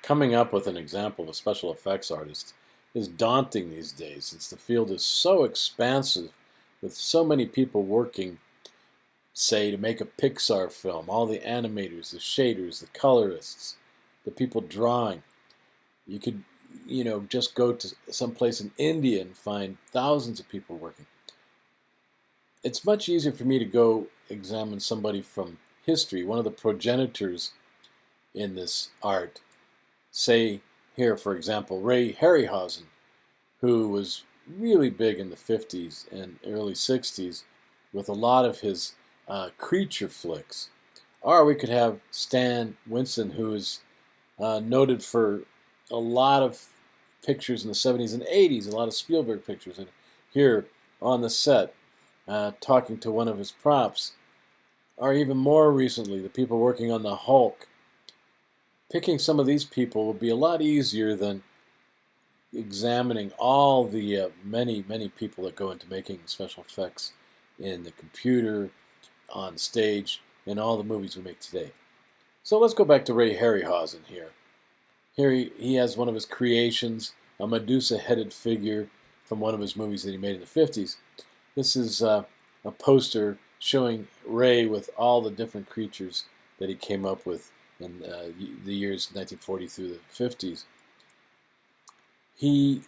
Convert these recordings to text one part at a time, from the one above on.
Coming up with an example of a special effects artist is daunting these days since the field is so expansive with so many people working, say, to make a Pixar film, all the animators, the shaders, the colorists, the people drawing. You could, just go to someplace in India and find thousands of people working. It's much easier for me to go examine somebody from history, one of the progenitors in this art. Say here, for example, Ray Harryhausen, who was really big in the 50s and early 60s with a lot of his creature flicks. Or we could have Stan Winston, who is noted for a lot of pictures in the 70s and 80s, a lot of Spielberg pictures. And here on the set, talking to one of his props. Or even more recently, the people working on the Hulk. Picking some of these people would be a lot easier than examining all the many, many people that go into making special effects in the computer, on stage, in all the movies we make today. So let's go back to Ray Harryhausen here. Here he has one of his creations, a Medusa-headed figure from one of his movies that he made in the 50s. This is a poster showing Ray with all the different creatures that he came up with in the years 1940 through the 50s. He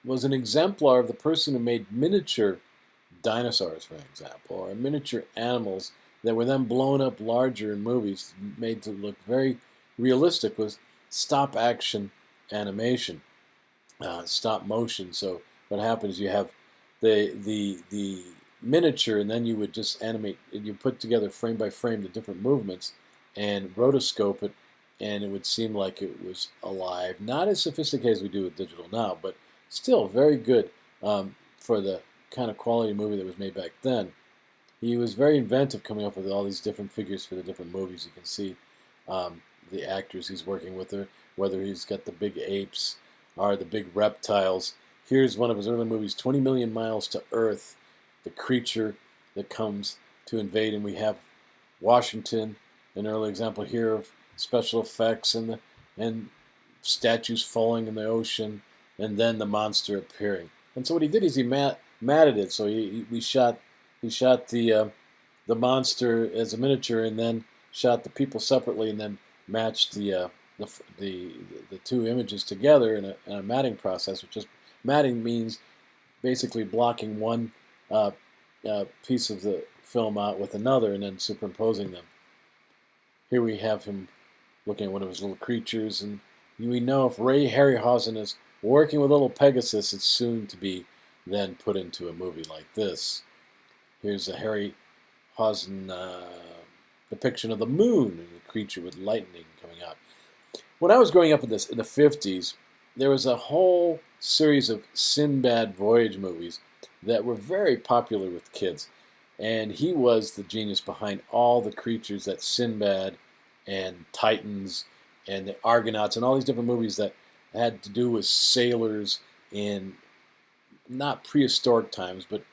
was an exemplar of the person who made miniature dinosaurs, for example, or miniature animals that were then blown up larger in movies, made to look very realistic with stop-action animation, stop motion. So what happens? You have the miniature, and then you would just animate. You put together frame by frame the different movements, and rotoscope it, and it would seem like it was alive. Not as sophisticated as we do with digital now, but still very good for the kind of quality movie that was made back then. He was very inventive, coming up with all these different figures for the different movies. You can see the actors he's working with, whether he's got the big apes or the big reptiles. Here's one of his early movies, 20 Million Miles to Earth, the creature that comes to invade, and we have Washington, an early example here of special effects and statues falling in the ocean, and then the monster appearing. And so what he did is he matted it. So he shot the monster as a miniature, and then shot the people separately, and then matched the two images together in a matting process. Which is matting means basically blocking one piece of the film out with another, and then superimposing them. Here we have him looking at one of his little creatures, and we know if Ray Harryhausen is working with little Pegasus, it's soon to be then put into a movie like this. Here's a Harryhausen depiction of the moon and the creature with lightning coming out. When I was growing up in the 50s, there was a whole series of Sinbad voyage movies that were very popular with kids. And he was the genius behind all the creatures that Sinbad and Titans and the Argonauts and all these different movies that had to do with sailors in not prehistoric times, but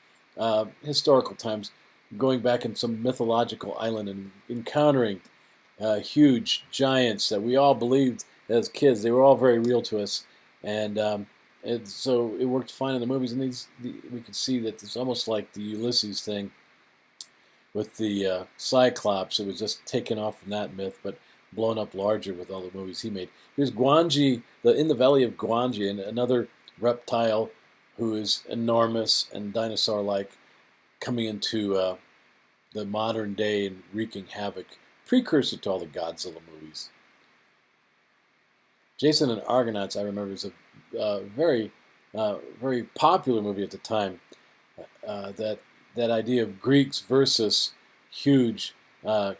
historical times, going back in some mythological island and encountering huge giants that we all believed as kids. They were all very real to us. And so it worked fine in the movies. And we could see that it's almost like the Ulysses thing with the Cyclops. It was just taken off from that myth, but blown up larger with all the movies he made. Here's Gwangi, in the Valley of Gwangi, and another reptile who is enormous and dinosaur-like, coming into the modern day and wreaking havoc, precursor to all the Godzilla movies. Jason and Argonauts, I remember, was a very popular movie at the time. That idea of Greeks versus huge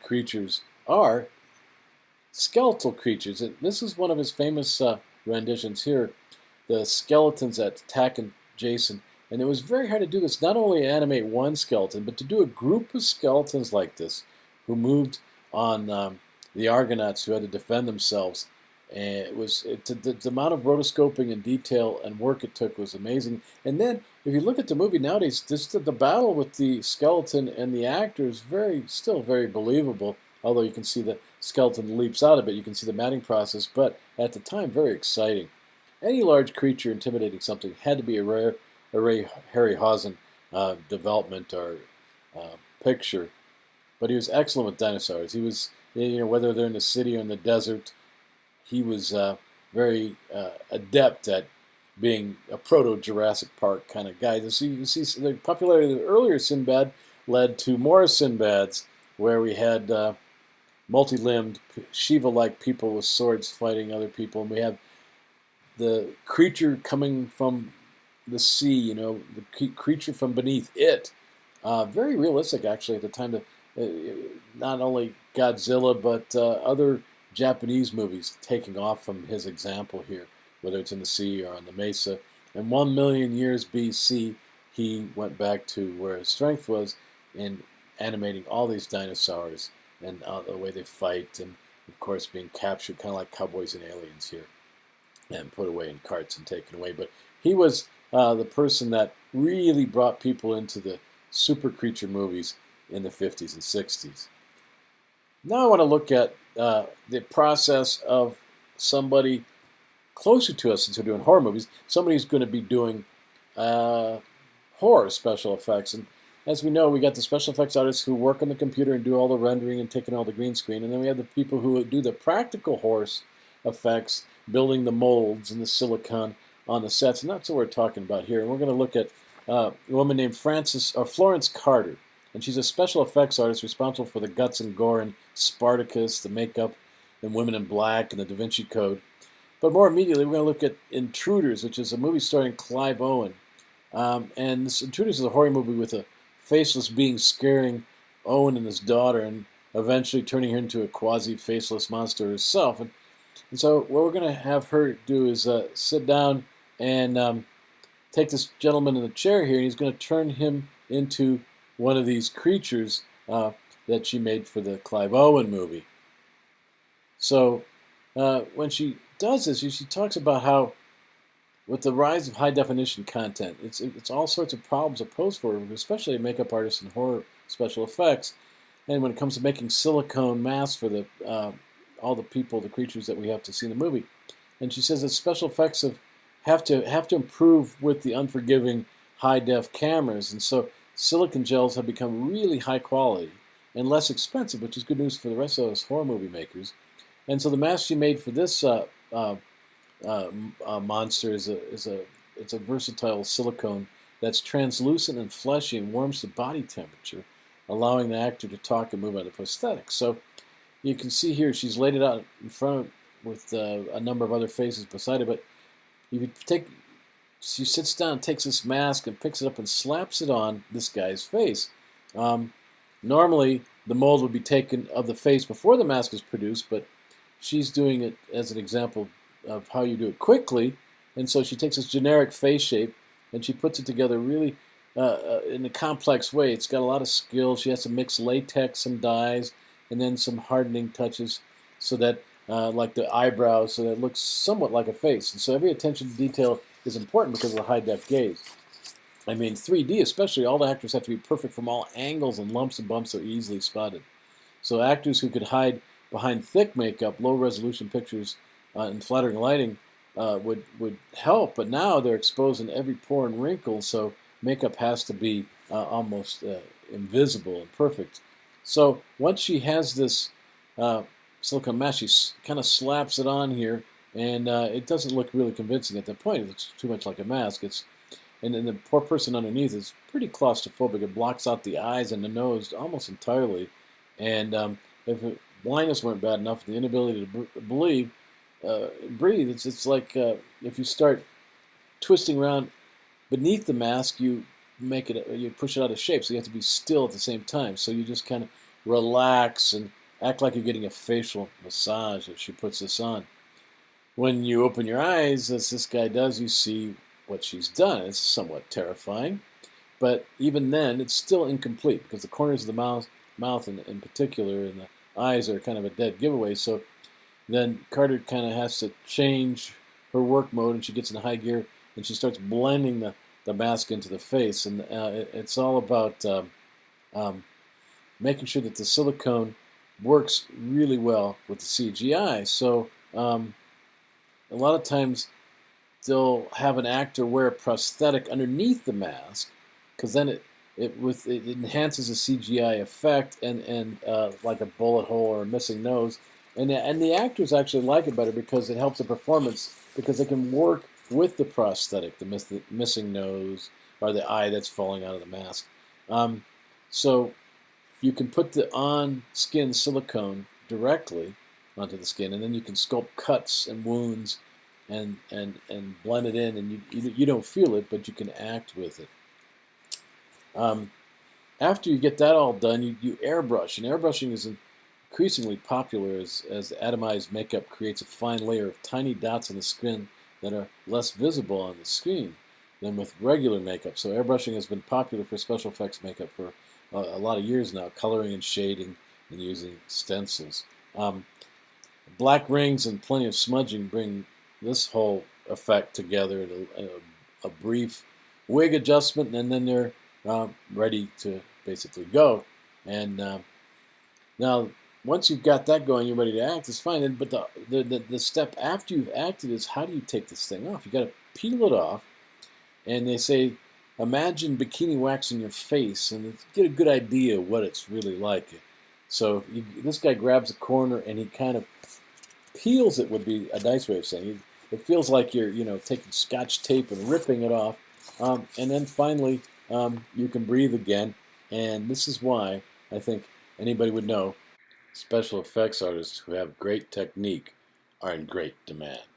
creatures are skeletal creatures. And this is one of his famous renditions here, the skeletons that attacking Jason. And it was very hard to do this, not only animate one skeleton, but to do a group of skeletons like this who moved on the Argonauts, who had to defend themselves. And the amount of rotoscoping and detail and work it took was amazing. And then, if you look at the movie nowadays, the battle with the skeleton and the actor is still very believable. Although you can see the skeleton leaps out of it, you can see the matting process, but at the time, very exciting. Any large creature intimidating something had to be a Ray Harryhausen development or picture. But he was excellent with dinosaurs. He was, whether they're in the city or in the desert, he was very adept at being a proto Jurassic Park kind of guy. So you can see the popularity of the earlier Sinbad led to more Sinbads, where we had multi-limbed Shiva-like people with swords fighting other people, and we have the creature coming from the sea, the creature from beneath it. Very realistic, actually, at the time. Not only Godzilla, but other Japanese movies taking off from his example here, whether it's in the sea or on the mesa. And 1 million years BC, he went back to where his strength was in animating all these dinosaurs and the way they fight, and of course being captured, kind of like cowboys and aliens here, and put away in carts and taken away. But he was the person that really brought people into the super creature movies in the 50s and 60s. Now I want to look at the process of somebody closer to us, since we're doing horror movies, somebody who's going to be doing horror special effects. And as we know, we got the special effects artists who work on the computer and do all the rendering and taking all the green screen. And then we have the people who do the practical horror effects, building the molds and the silicone on the sets. And that's what we're talking about here. And we're going to look at a woman named Florence Carter. And she's a special effects artist responsible for the guts and gore in Spartacus, the makeup in Women in Black, and the Da Vinci Code. But more immediately, we're going to look at Intruders, which is a movie starring Clive Owen. And this Intruders is a horror movie with a faceless being scaring Owen and his daughter, and eventually turning her into a quasi-faceless monster herself. And so what we're going to have her do is sit down and take this gentleman in the chair here, and he's going to turn him into one of these creatures that she made for the Clive Owen movie. So when she does this, she talks about how, with the rise of high definition content, it's all sorts of problems that pose for her, especially makeup artists and horror special effects. And when it comes to making silicone masks for the all the people, the creatures that we have to see in the movie, and she says that special effects have to improve with the unforgiving high def cameras, and so silicone gels have become really high quality and less expensive, which is good news for the rest of us horror movie makers. And so the mask she made for this monster is a versatile silicone that's translucent and fleshy and warms to body temperature, allowing the actor to talk and move on the prosthetics. So you can see here she's laid it out in front of with a number of other faces beside it. But if you she sits down, takes this mask, and picks it up and slaps it on this guy's face. Normally, the mold would be taken of the face before the mask is produced, but she's doing it as an example of how you do it quickly. And so she takes this generic face shape and she puts it together really in a complex way. It's got a lot of skill. She has to mix latex and dyes and then some hardening touches so that, like the eyebrows, so that it looks somewhat like a face. And so every attention to detail is important because of the high-def gaze. I mean, 3D especially, all the actors have to be perfect from all angles, and lumps and bumps are easily spotted. So actors who could hide behind thick makeup, low-resolution pictures, and flattering lighting would help, but now they're exposed in every pore and wrinkle, so makeup has to be almost invisible and perfect. So once she has this silicone mask, she kind of slaps it on here, and it doesn't look really convincing at that point. It's too much like a mask. And then the poor person underneath is pretty claustrophobic. It blocks out the eyes and the nose almost entirely. And if blindness weren't bad enough, the inability to breathe, it's like if you start twisting around beneath the mask, you push it out of shape. So you have to be still at the same time. So you just kind of relax and act like you're getting a facial massage as she puts this on. When you open your eyes, as this guy does, you see what she's done. It's somewhat terrifying, but even then, it's still incomplete because the corners of the mouth in particular, and the eyes are kind of a dead giveaway. So then Carter kind of has to change her work mode, and she gets in high gear, and she starts blending the mask into the face. And it's all about making sure that the silicone works really well with the CGI. So a lot of times they'll have an actor wear a prosthetic underneath the mask, because then it enhances the CGI effect, and like a bullet hole or a missing nose, and the actors actually like it better because it helps the performance, because they can work with the prosthetic, the missing nose or the eye that's falling out of the mask. Um, so you can put the on-skin silicone directly onto the skin, and then you can sculpt cuts and wounds and blend it in, and you don't feel it, but you can act with it. Um, After you get that all done, you airbrush, and airbrushing is increasingly popular as atomized makeup creates a fine layer of tiny dots on the skin that are less visible on the screen than with regular makeup. So airbrushing has been popular for special effects makeup for a lot of years now, coloring and shading and using stencils. Black rings and plenty of smudging bring this whole effect together in a brief wig adjustment, and then they're ready to basically go. And now, once you've got that going, you're ready to act. It's fine. But the step after you've acted is, how do you take this thing off? You got to peel it off. And they say, imagine bikini wax in your face, and get a good idea what it's really like. So this guy grabs a corner and he kind of peels it, would be a nice way of saying it. It feels like you're taking Scotch tape and ripping it off, and then finally you can breathe again. And this is why I think anybody would know special effects artists who have great technique are in great demand.